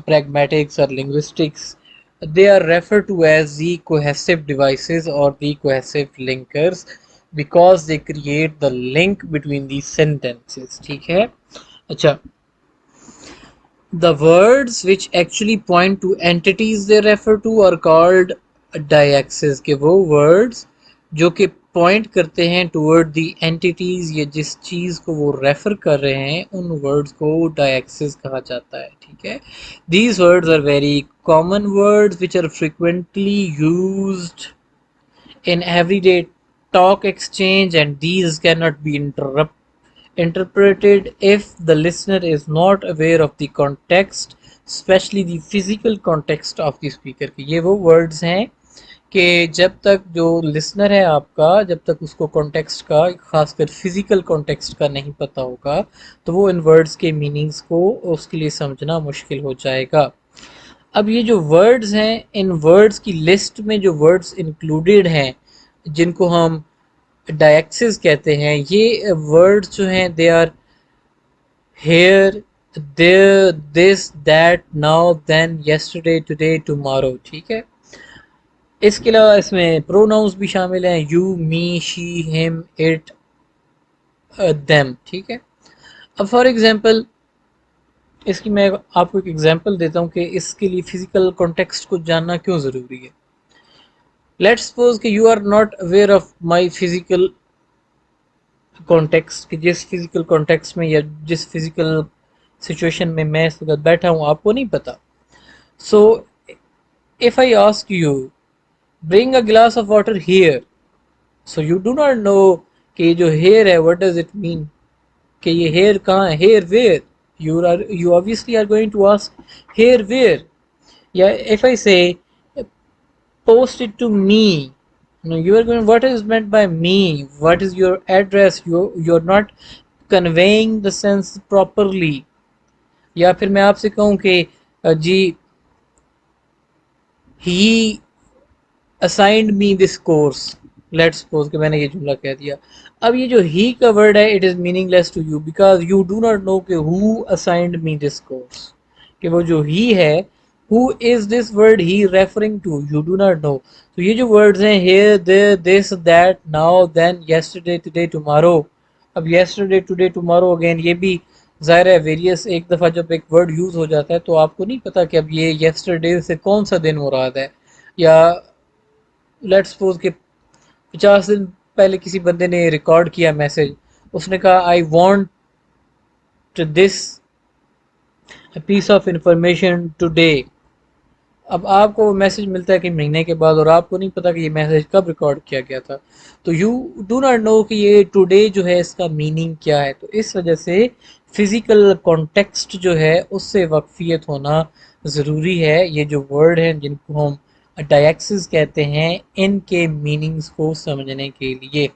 pragmatics or linguistics, they are referred to as the cohesive devices or the cohesive linkers because they create the link between the sentences. ٹھیک ہے، اچھا، the words which actually point to entities they refer to are called diaxes. کہ وہ words جو کہ point کرتے ہیں toward دی اینٹیٹیز یا جس چیز کو وہ ریفر کر رہے ہیں ان ورڈز کو ڈائیکسز کہا جاتا ہے. ٹھیک ہے، these words are very common words which are frequently used in everyday talk exchange, and these cannot be interpreted if the listener is not aware of the context, especially the physical context of the speaker. یہ وہ words ہیں کہ جب تک جو listener ہے آپ کا، جب تک اس کو کانٹیکسٹ کا، خاص کر فزیکل کانٹیکسٹ کا نہیں پتہ ہوگا، تو وہ ان ورڈز کے میننگز کو اس کے لیے سمجھنا مشکل ہو جائے گا۔ اب یہ جو ورڈز ہیں، ان ورڈز کی لسٹ میں جو ورڈز انکلوڈیڈ ہیں، جن کو ہم ڈائیکسز کہتے ہیں، یہ ورڈز جو ہیں they are here, there, this, that, now, then, yesterday, today, tomorrow, ٹھیک ہے۔ اس کے علاوہ اس میں پروناؤنس بھی شامل ہیں، یو، می، شی، ہم، اٹ، دیم، ٹھیک ہے۔ اب فار ایگزامپل اس کی میں آپ کو ایک ایگزامپل دیتا ہوں کہ اس کے لیے فزیکل کانٹیکسٹ کو جاننا کیوں ضروری ہے۔ لیٹس سپوز کہ you are not aware of my physical context, کہ جس فزیکل کانٹیکسٹ میں یا جس فزیکل سچویشن میں میں اس وقت بیٹھا ہوں آپ کو نہیں پتا۔ سو if I ask you bring a glass of water here, so you do not know کہ یہ جو here ہے what does it mean، کہ یہ here کہاں ہے، here where، you obviously are going to ask here where، یا if I say post it to me، no, you are going what is meant by me، what is your address، you're not conveying the sense properly۔ یا پھر میں آپ سے کہوں کہ جی he assigned me this course، let's suppose کہ میں نے یہ جملہ کہہ دیا۔ اب یہ جو he کا ورڈ ہے it is meaningless to you because you do not know کہ who assigned me this course، کہ وہ جو he ہے who is this word he referring to، you do not know۔ تو یہ جو words ہیں here، there، this، that، now، then، yesterday، today، tomorrow۔ اب yesterday، today، tomorrow اگین یہ بھی ظاہر ہے ویریس، ایک دفعہ جب ایک ورڈ یوز ہو جاتا ہے تو آپ کو نہیں پتا کہ اب یہ yesterday سے کون سا دن مراد ہے، یا لیٹ سپوز کہ 50 دن پہلے کسی بندے نے ریکارڈ کیا میسج، اس نے کہا I want this piece of information today. اب آپ کو میسج ملتا ہے کہ مہینے کے بعد، اور آپ کو نہیں پتا کہ یہ میسج کب ریکارڈ کیا گیا تھا، تو یو ڈو ناٹ نو کہ یہ ٹوڈے جو ہے اس کا میننگ کیا ہے۔ تو اس وجہ سے فزیکل کانٹیکسٹ جو ہے اس سے واقفیت ہونا ضروری ہے۔ یہ جو ورڈ ہیں جن کو ہم ڈائیکسز کہتے ہیں، ان کے میننگز کو سمجھنے کے لیے۔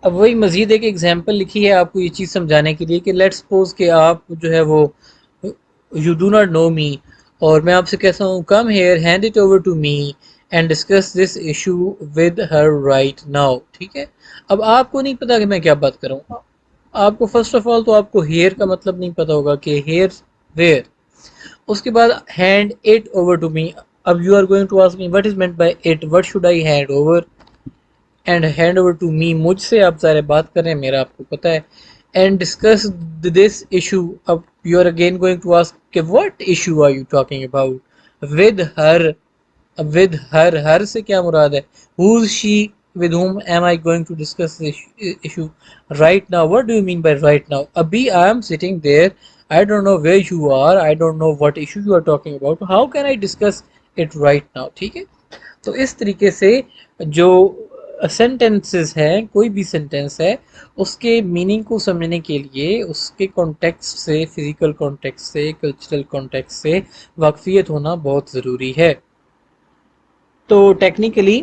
اب وہی مزید ایک ایگزامپل لکھی ہے آپ کو یہ چیز سمجھانے کے لیے کہ لیٹ سپوز کہ آپ جو ہے وہ you do not know me, اور میں آپ سے کہتا ہوں come here hand it over to me and discuss this issue with her right now, ٹھیک ہے۔ اب آپ کو نہیں پتا کہ میں کیا بات کروں، آپ کو فرسٹ آف آل تو آپ کو ہیئر کا مطلب نہیں پتا ہوگا کہ ہیئر ویئر، اس کے بعد hand it over to me, اب you are going to ask me what is meant by it, what should I hand over, and hand over to me, مجھ سے آپ ظاہر بات کر رہے ہیں، میرا آپ کو پتہ ہے، اینڈ ڈسکس دس ایشو، اب you are again going to ask کہ what issue are you talking about, with her, اب ود ہر سے کیا مراد ہے، who's she, with whom am I going to discuss this issue right now، what do you mean by right now، ابھی I am sitting there، I don't know where you are، I don't know what issue you are talking about، how can I discuss it right now، ٹھیک ہے۔ تو اس طریقے سے جو sentences ہیں، کوئی بھی سینٹینس ہے، اس کے میننگ کو سمجھنے کے لیے اس کے کانٹیکسٹ سے، فزیکل کانٹیکسٹ سے، کلچرل کانٹیکسٹ سے واقفیت ہونا بہت ضروری ہے۔ تو ٹیکنیکلی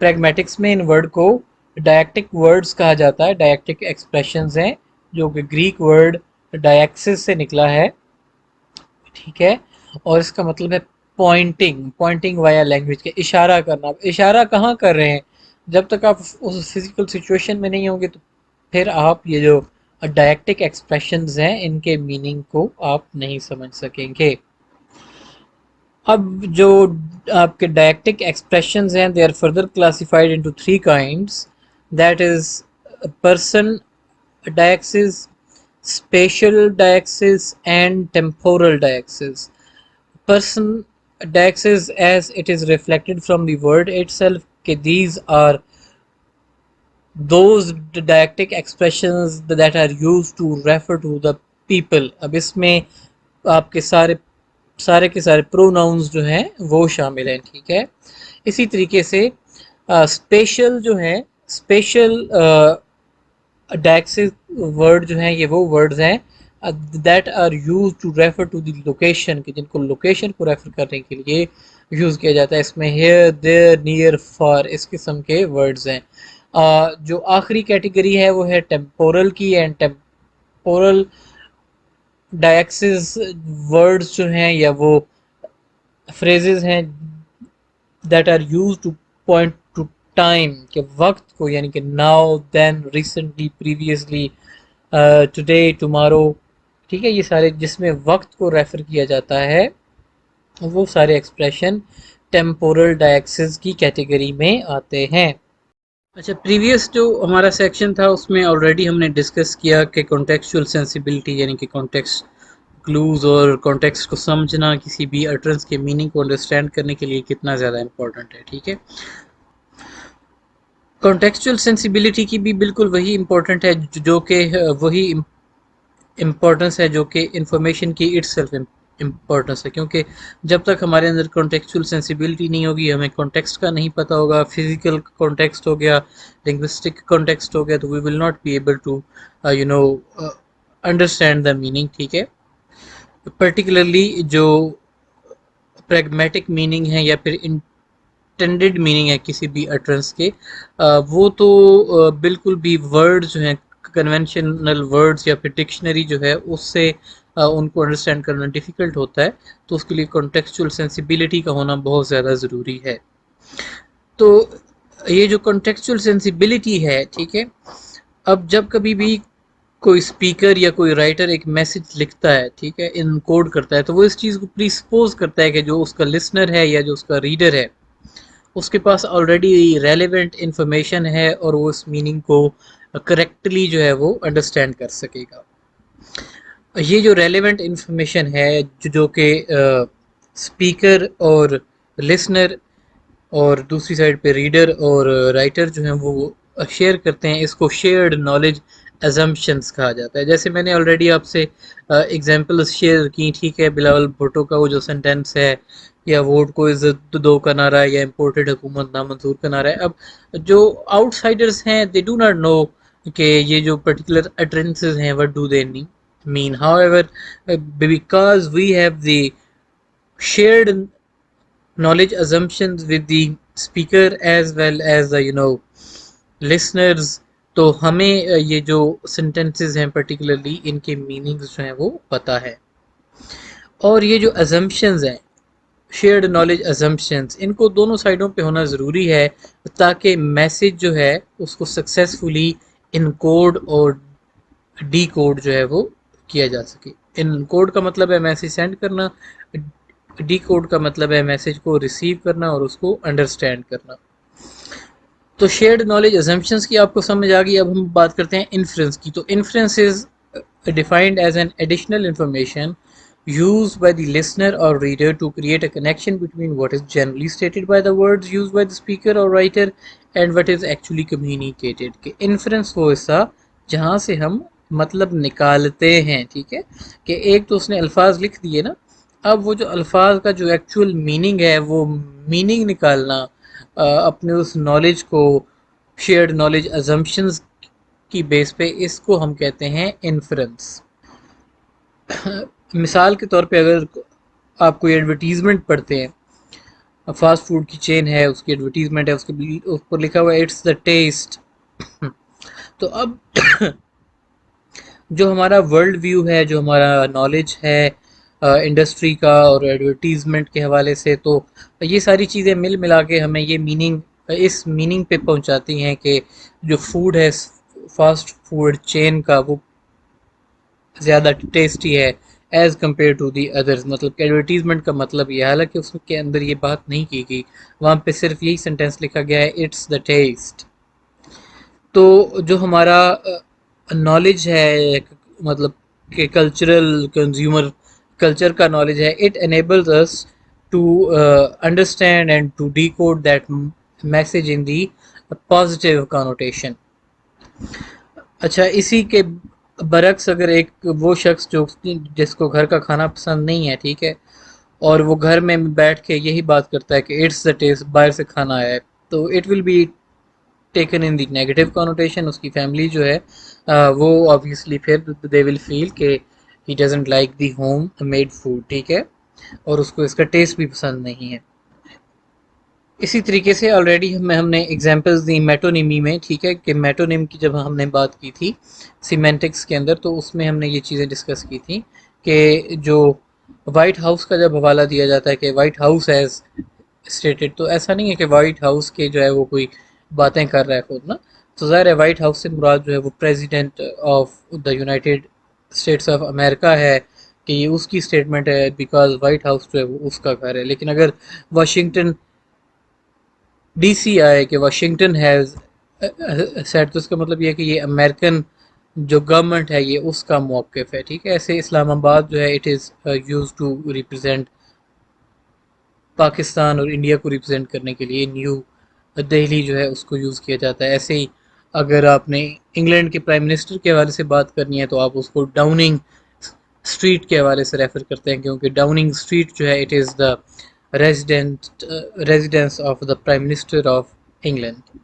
پریگمیٹکس میں ان ورڈ کو ڈائیکٹک ورڈز کہا جاتا ہے، ڈائیکٹک ایکسپریشنز ہیں جو کہ گریک ورڈ ڈائیکسس سے نکلا ہے، ٹھیک ہے، اور اس کا مطلب ہے پوائنٹنگ، پوائنٹنگ وایا لینگویج کے، اشارہ کرنا۔ اشارہ کہاں کر رہے ہیں، جب تک آپ اس فزیکل سچویشن میں نہیں ہوں گے تو پھر آپ یہ جو ڈائیکٹک ایکسپریشنز ہیں ان کے میننگ کو آپ نہیں سمجھ سکیں گے۔ اب جو آپ کے ڈائیکٹک ایکسپریشنز ہیں they are further classified into 3 kinds, that is person deixis, spatial diaxis and temporal diaxis۔ Person diaxis as it is reflected from the word itself کہ these are those didactic expressions that are used to refer to the people۔ اب اس میں آپ کے سارے کے سارے pronouns جو ہیں وہ شامل ہیں، ٹھیک ہے۔ اسی طریقے سے اسپیشل جو ہیں، اسپیشل ڈائیکسس ورڈ جو ہیں یہ وہ ورڈز ہیں that are use to refer to the location, کہ جن کو لوکیشن کو ریفر کرنے کے لیے یوز کیا جاتا ہے. اس میں ہیئر دیر نیئر فار اس قسم کے ورڈز ہیں. جو آخری کیٹیگری ہے وہ ہے ٹیمپورل کی. اینڈ ٹیمپورل ڈائیکسز ورڈز جو ہیں یا وہ فریزز ہیں that are use to point to time کہ وقت کو, یعنی کہ now then recently previously today tomorrow, ٹھیک ہے, یہ سارے جس میں وقت کو ریفر کیا جاتا ہے وہ سارے ایکسپریشن ٹیمپورل ڈائیکسز کی کیٹیگری میں آتے ہیں. اچھا, پریویس جو ہمارا سیکشن تھا اس میں آلریڈی ہم نے ڈسکس کیا کہ کانٹیکسچوئل سینسیبلٹی یعنی کہ کانٹیکسٹ کلوز اور کانٹیکسٹ کو سمجھنا کسی بھی اٹرنس کے میننگ کو انڈرسٹینڈ کرنے کے لیے کتنا زیادہ امپورٹنٹ ہے. ٹھیک ہے, کانٹیکسچوئل سینسیبلٹی کی بھی بالکل وہی امپورٹنٹ ہے جو کہ وہی امپورٹنس ہے جو کہ انفارمیشن کی اٹ سیلف امپورٹنس ہے, کیونکہ جب تک ہمارے اندر کانٹیکسچوئل سینسیبلٹی نہیں ہوگی, ہمیں کانٹیکسٹ کا نہیں پتہ ہوگا, فزیکل کانٹیکسٹ ہو گیا, لنگوسٹک کانٹیکسٹ ہو گیا, تو we will not be able to understand the meaning. ٹھیک ہے, پرٹیکولرلی جو پریگمیٹک میننگ ہے یا پھر انٹینڈڈ میننگ ہے کسی بھی اٹرنس کے, وہ تو بالکل بھی ورڈ جو ہیں کنونشنل ورڈز یا پھر ڈکشنری جو ہے اس سے ان کو انڈرسٹینڈ کرنا ڈیفیکلٹ ہوتا ہے. تو اس کے لیے کانٹیکسچوئل سینسیبلٹی کا ہونا بہت زیادہ ضروری ہے. تو یہ جو کانٹیکسچوئل سینسیبلٹی ہے, ٹھیک ہے, اب جب کبھی بھی کوئی اسپیکر یا کوئی رائٹر ایک میسج لکھتا ہے, ٹھیک ہے, ان کوڈ کرتا ہے, تو وہ اس چیز کو پری سپوز کرتا ہے کہ جو اس کا لسنر ہے یا جو اس کا ریڈر ہے اس کے پاس آلریڈی ریلیونٹ انفارمیشن ہے اور وہ اس میننگ کو کریکٹلی جو ہے وہ انڈرسٹینڈ کر سکے گا. یہ جو ریلیونٹ انفارمیشن ہے جو کہ اسپیکر اور لسنر اور دوسری سائڈ پہ ریڈر اور رائٹر جو ہیں وہ شیئر کرتے ہیں, اس کو شیئرڈ نالج ایزمپشنس کہا جاتا ہے. جیسے میں نے آلریڈی آپ سے ایگزامپلس شیئر کی, ٹھیک ہے, بلاول بھٹو کا وہ جو سینٹینس ہے, یا ووٹ کو عزت دو کا نعرہ ہے, یا امپورٹڈ حکومت نامنظور کا نعرہ ہے. اب جو آؤٹ سائڈرز ہیں دے ڈو ناٹ نو کہ یہ جو پرٹیکولر اٹرنسز ہیں what do they mean. However, because we have the shared knowledge assumptions with the speaker as well as the listeners, تو ہمیں یہ جو سینٹینسز ہیں پرٹیکولرلی ان کے میننگز جو ہیں وہ پتہ ہے. اور یہ جو ازمپشنز ہیں شیئرڈ نالج ازمپشنز, ان کو دونوں سائڈوں پہ ہونا ضروری ہے تاکہ میسج جو ہے اس کو سکسیزفلی انکوڈ اور ڈی کوڈ جو ہے وہ کیا جا سکے. ان کوڈ کا مطلب ہے میسج سینڈ کرنا, ڈی کوڈ کا مطلب ہے میسج کو ریسیو کرنا اور اس کو انڈرسٹینڈ کرنا. تو شیئرڈ نالج ازمپشنس کی آپ کو سمجھ آ گئی. اب ہم بات کرتے ہیں انفرنس کی. تو inference is defined as an additional information used by the listener or reader to create a connection between what is generally stated by the words used by the speaker or writer and what is actually communicated. کہ inference وہ حصہ جہاں سے ہم مطلب نکالتے ہیں, ٹھیک ہے, کہ ایک تو اس نے الفاظ لکھ دیے نا, اب وہ جو الفاظ کا جو ایکچوئل میننگ ہے وہ میننگ نکالنا اپنے اس نالج کو شیئرڈ نالج ازمپشنز کی بیس پہ, اس کو ہم کہتے ہیں انفرنس. مثال کے طور پہ اگر آپ کوئی ایڈورٹیزمنٹ پڑھتے ہیں, فاسٹ فوڈ کی چین ہے, اس کی ایڈورٹیزمنٹ ہے, اس کے اوپر لکھا ہوا ہے اٹس دا ٹیسٹ. تو اب جو ہمارا ورلڈ ویو ہے, جو ہمارا نالج ہے انڈسٹری کا اور ایڈورٹیزمنٹ کے حوالے سے, تو یہ ساری چیزیں مل ملا کے ہمیں یہ میننگ اس میننگ پہ پہنچاتی ہیں کہ جو فوڈ ہے فاسٹ فوڈ چین کا وہ زیادہ ٹیسٹی ہے as compare to the others. مطلب کہ ایڈورٹیزمنٹ کا مطلب یہ ہے, حالانکہ اس کے اندر یہ بات نہیں کی گئی, وہاں پہ صرف یہی سینٹینس لکھا گیا ہے اٹس دا ٹیسٹ. تو جو ہمارا نالج ہے مطلب کہ کلچرل کنزیومر کلچر کا نالج ہے, it enables us to understand and to decode that message in the positive connotation. اچھا, اسی کے برعکس اگر ایک وہ شخص جس کو گھر کا کھانا پسند نہیں ہے, ٹھیک ہے, اور وہ گھر میں بیٹھ کے یہی بات کرتا ہے کہ اٹس دا ٹیسٹ, باہر سے کھانا آیا ہے, تو it will be taken in the negative connotation. اس کی فیملی جو ہے وہ آبویسلی پھر دے ول فیل کہ he doesn't like the home made food, ٹھیک ہے, اور اس کو اس کا ٹیسٹ بھی پسند نہیں ہے. اسی طریقے سے آلریڈی ہم نے ایگزامپلز دی میٹونیمی میں، ٹھیک ہے، کہ میٹونیم کی جب ہم نے بات کی تھی سیمینٹکس کے اندر، تو اس میں ہم نے یہ چیزیں ڈسکس کی تھیں کہ جو وائٹ ہاؤس کا جب حوالہ دیا جاتا ہے کہ وائٹ ہاؤس ایز اسٹیٹڈ، تو ایسا نہیں ہے کہ وائٹ ہاؤس کے جو ہے وہ کوئی باتیں کر رہا ہے خود نا، تو ظاہر ہے وائٹ ہاؤس سے مراد جو ہے وہ president of the United States of America ہے، کہ یہ اس کی اسٹیٹمنٹ ہے بیکاز وائٹ ہاؤس جو ہے وہ اس کا گھر ہے. لیکن اگر واشنگٹن ڈی سی آئے کہ واشنگٹن ہیز سیٹ، تو اس کا مطلب یہ ہے کہ یہ امریکن جو گورنمنٹ ہے یہ اس کا موقف ہے، ٹھیک ہے. ایسے اسلام آباد جو ہے it is use to represent Pakistan اور انڈیا کو ریپرزینٹ کرنے کے لیے نیو دہلی جو ہے اس کو یوز کیا جاتا ہے. ایسے ہی اگر آپ نے انگلینڈ کے پرائم منسٹر کے حوالے سے بات کرنی ہے تو آپ اس کو ڈاؤننگ اسٹریٹ کے حوالے سے ریفر کرتے ہیں، کیونکہ ڈاؤننگ اسٹریٹ جو ہے it is the residence of the prime minister of England.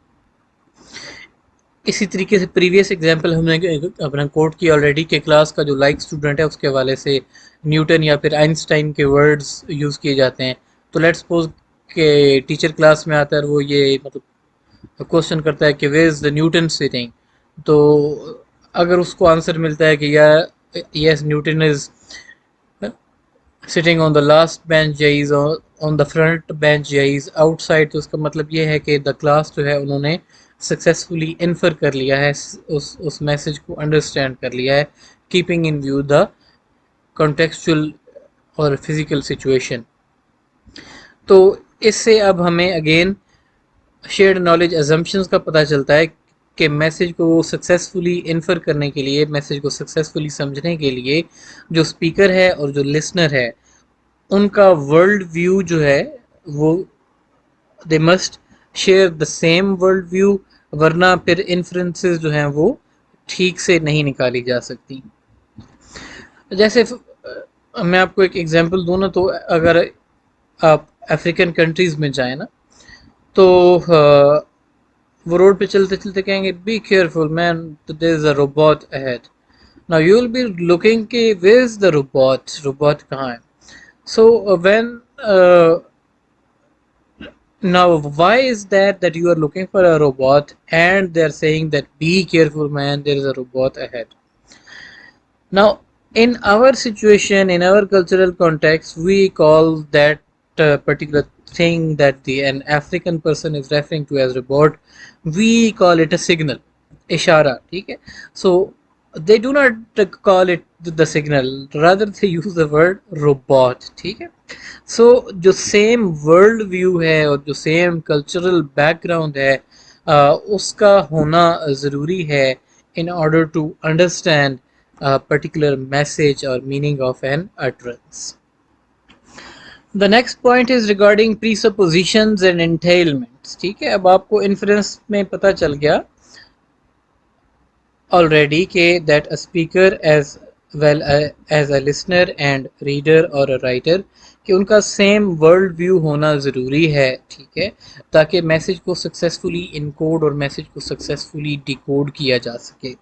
اسی طریقے سے پریویس ایگزامپل ہم نے اپنا کوٹ کی آلریڈی کہ کلاس کا جو لائک اسٹوڈنٹ ہے اس کے حوالے سے نیوٹن یا پھر آئنسٹائن کے ورڈز یوز کیے جاتے ہیں. تو لیٹ سپوز کہ ٹیچر کلاس میں آتا ہے اور وہ یہ مطلب کوشچن کرتا ہے کہ where is the Newton sitting, تو اگر اس کو آنسر ملتا ہے کہ yes Newton is sitting on the last bench یا is on the front bench یا is outside، تو اس کا مطلب یہ ہے کہ دا کلاس جو ہے انہوں نے سکسیسفلی انفر کر لیا ہے، اس میسج کو انڈرسٹینڈ کر لیا ہے، keeping in view the contextual اور فزیکل سچویشن. تو اس سے اب ہمیں اگین شیئرڈ نالج ازمپشنز کا پتہ چلتا ہے کہ میسج کو سکسیسفلی انفر کرنے کے لیے، میسج کو سکسیسفلی سمجھنے کے لیے جو اسپیکر ہے اور جو لسنر ہے ان کا ورلڈ ویو جو ہے وہ they must share the same world view, ورنہ پھر انفرنسز جو ہیں وہ ٹھیک سے نہیں نکالی جا سکتی. جیسے میں آپ کو ایک ایگزامپل دوں نا، تو اگر آپ افریقن کنٹریز میں جائیں نا تو وہ روڈ پہ چلتے چلتے کہیں گے be careful man there is a robot ahead. Now you will be looking کہ where is the robot کہاں ہے. So when now why is that you are looking for a robot and they are saying that be careful man there is a robot ahead. Now in our situation, in our cultural context, we call that particular thing that an African person is referring to as robot, we call it a signal, ishara, ٹھیک ہے. So they do not call it the signal, rather they use the word robot, ٹھیک ہے. سو جو same world view ہے اور جو same cultural back ground ہے اس کا ہونا ضروری ہے in order to understand a particular message or meaning of an utterance. The next point is regarding presuppositions and entailments. ٹھیک ہے، اب آپ کو انفرنس میں پتہ چل گیا already کہ that a speaker as well as a listener and reader or a writer کہ ان کا سیم ورلڈ ویو ہونا ضروری ہے، ٹھیک ہے، تاکہ میسج کو سکسیسفلی انکوڈ اور میسج کو سکسیسفلی ڈیکوڈ کیا جا سکے.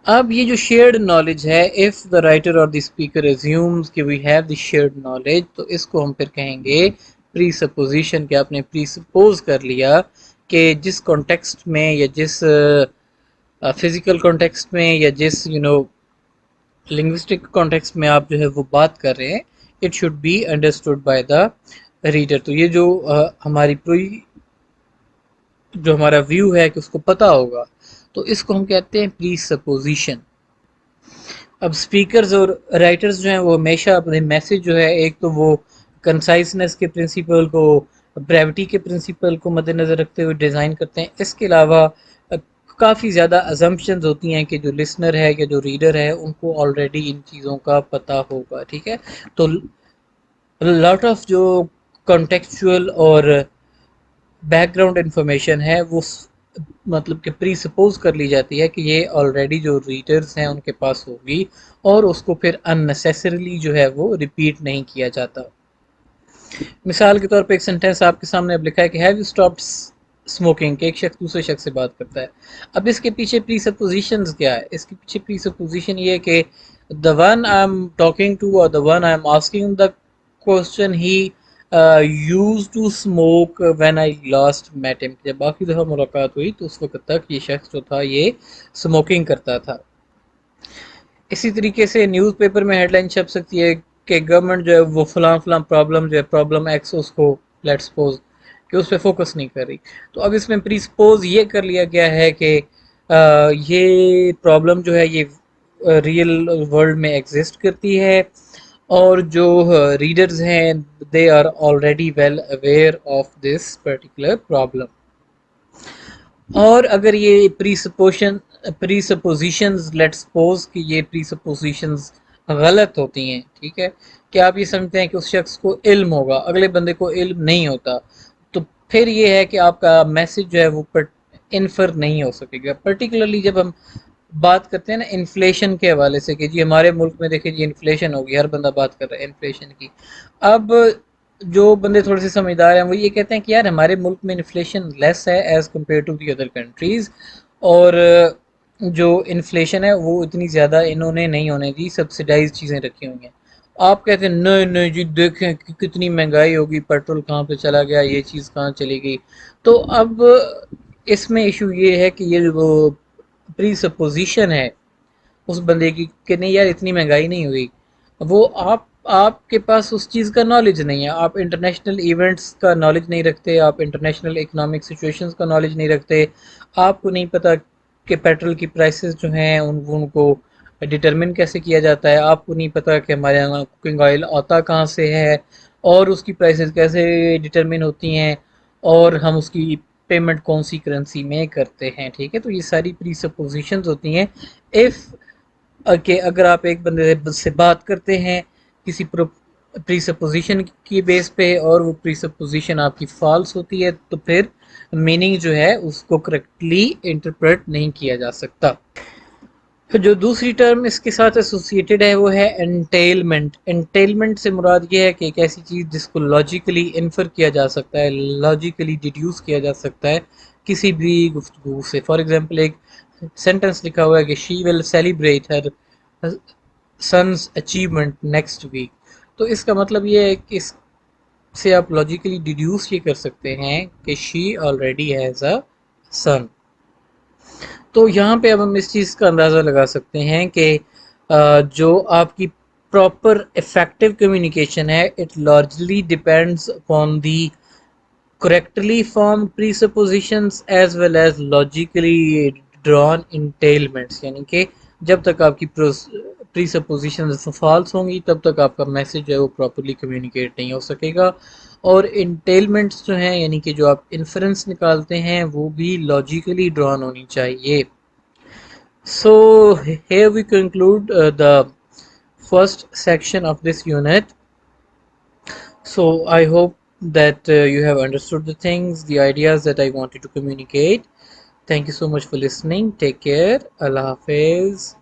اب یہ جو شیئرڈ نالج ہے if the writer or the speaker assumes کہ we have the shared knowledge، تو اس کو ہم پھر کہیں گے پری سپوزیشن، کہ آپ نے پری سپوز کر لیا کہ جس کانٹیکسٹ میں یا جس فزیکل کانٹیکسٹ میں یا جس لنگوسٹک کانٹیکسٹ میں آپ جو ہے وہ بات کر رہے ہیں it should be understood by the reader. تو یہ جو ہماری جو ہمارا ویو ہے کہ اس کو پتہ ہوگا، تو اس کو ہم کہتے ہیں پری سپوزیشن. اب اسپیکرز اور رائٹرز جو ہیں وہ ہمیشہ اپنے میسج جو ہے ایک تو وہ کنسائسنس کے پرنسپل کو، بریوٹی کے پرنسپل کو مد نظر رکھتے ہوئے ڈیزائن کرتے ہیں. اس کے علاوہ کافی زیادہ ازمپشنز ہوتی ہیں کہ جو لسنر ہے یا جو ریڈر ہے ان کو آلریڈی ان چیزوں کا پتہ ہوگا، ٹھیک ہے. تو لاٹ آف جو کانٹیکچوئل اور بیک گراؤنڈ انفارمیشن ہے وہ مطلب کہ پری سپوز کر لی جاتی ہے کہ یہ آلریڈی جو ریڈرز ہیں ان کے پاس ہوگی، اور اس کو پھر اننیسیسریلی جو ہے وہ ریپیٹ نہیں کیا جاتا. مثال کے طور پہ ایک سینٹینس آپ کے سامنے اب لکھا ہے کہ ہیو یو اسٹاپڈ اسموکنگ، کہ ایک شخص دوسرے شخص سے بات کرتا ہے. اب اس کے پیچھے پری سپوزیشنز کیا ہے؟ اس کے پیچھے پری سپوزیشن یہ ہے کہ the one I'm talking to or the one I'm asking the question he used to smoke when I last met him. جب آخری دفعہ ملاقات ہوئی تو اس وقت تک یہ شخص جو تھا یہ اسموکنگ کرتا تھا. اسی طریقے سے نیوز پیپر میں ہیڈ لائن چھپ سکتی ہے کہ گورنمنٹ جو ہے وہ فلاں فلاں پرابلم جو ہے پرابلم ایکس اس کو لیٹ سپوز کہ اس پہ فوکس نہیں کر رہی. تو اب اس میں پری سپوز یہ کر لیا گیا ہے کہ یہ پرابلم جو ہے یہ ریئل ورلڈ میں ایگزسٹ کرتی ہے اور جو ریڈرز ہیں they are already well aware of this particular problem. اور اگر یہ پری سپوزیشنز لیٹ سپوز کہ یہ پری سپوزیشنز غلط ہوتی ہیں، ٹھیک ہے، کہ آپ یہ سمجھتے ہیں کہ اس شخص کو علم ہوگا، اگلے بندے کو علم نہیں ہوتا، تو پھر یہ ہے کہ آپ کا میسج جو ہے وہ انفر نہیں ہو سکے گا. پرٹیکولرلی جب ہم بات کرتے ہیں نا انفلیشن کے حوالے سے کہ جی ہمارے ملک میں دیکھیں جی انفلیشن ہوگی، ہر بندہ بات کر رہا ہے انفلیشن کی. اب جو بندے تھوڑے سے سمجھدار ہیں وہ یہ کہتے ہیں کہ یار ہمارے ملک میں انفلیشن لیس ہے as compare to the other countries, اور جو انفلیشن ہے وہ اتنی زیادہ انہوں نے نہیں ہونے دی، سبسیڈائز چیزیں رکھی ہوئی ہیں. آپ کہتے ہیں نہیں نہیں جی دیکھیں کہ کتنی مہنگائی ہوگی، پیٹرول کہاں پہ چلا گیا، یہ چیز کہاں چلی گئی. تو اب اس میں ایشو یہ ہے کہ یہ وہ پری سپوزیشن ہے اس بندے کی کہ نہیں یار اتنی مہنگائی نہیں ہوئی، وہ آپ کے پاس اس چیز کا نالج نہیں ہے، آپ انٹرنیشنل ایونٹس کا نالج نہیں رکھتے، آپ انٹرنیشنل اکنامک سچویشنز کا نالج نہیں رکھتے، آپ کو نہیں پتہ کہ پیٹرول کی پرائسز جو ہیں ان کو ڈٹرمن کیسے کیا جاتا ہے، آپ کو نہیں پتہ کہ ہمارے یہاں کوکنگ آئل آتا کہاں سے ہے اور اس کی پرائسز کیسے ڈٹرمن ہوتی ہیں اور ہم اس کی پیمنٹ کون سی کرنسی میں کرتے ہیں. ٹھیک ہے، تو یہ ساری پری سپوزیشنز ہوتی ہیں. اف کہ اگر آپ ایک بندے سے بات کرتے ہیں کسی پری سپوزیشن کی بیس پہ اور وہ پری سپوزیشن آپ کی فالس ہوتی ہے تو پھر میننگ جو ہے اس کو کریکٹلی انٹرپریٹ نہیں کیا جا سکتا. پھر جو دوسری ٹرم اس کے ساتھ ایسوسیٹڈ ہے وہ ہے انٹیلمنٹ. انٹیلمنٹ سے مراد یہ ہے کہ ایک ایسی چیز جس کو لاجیکلی انفر کیا جا سکتا ہے، لاجیکلی ڈیڈیوس کیا جا سکتا ہے کسی بھی گفتگو سے. فار ایگزامپل ایک سینٹنس لکھا ہوا ہے کہ شی ول سیلیبریٹ ہر سنز اچیومنٹ نیکسٹ ویک. تو اس کا مطلب یہ ہے کہ اس سے آپ لاجیکلی ڈیڈیوس یہ کر سکتے ہیں کہ شی آلریڈی ہیز اے سن. تو یہاں پہ اب ہم اس چیز کا اندازہ لگا سکتے ہیں کہ جو آپ کی پراپر افیکٹو کمیونیکیشن ہے it largely depends upon the correctly formed presuppositions as well as logically drawn entailments. یعنی کہ جب تک آپ کی presuppositions فالس ہوں گی تب تک آپ کا میسج جو ہے وہ پراپرلی کمیونیکیٹ نہیں ہو سکے گا، اور انٹیلمنٹس جو ہیں یعنی کہ جو آپ انفرنس نکالتے ہیں وہ بھی لاجیکلی ڈران ہونی چاہیے. So here we conclude the first section of this unit. So I hope that you have understood the things, the ideas that I wanted to communicate. Thank you so much for listening. Take care. Allah Hafiz.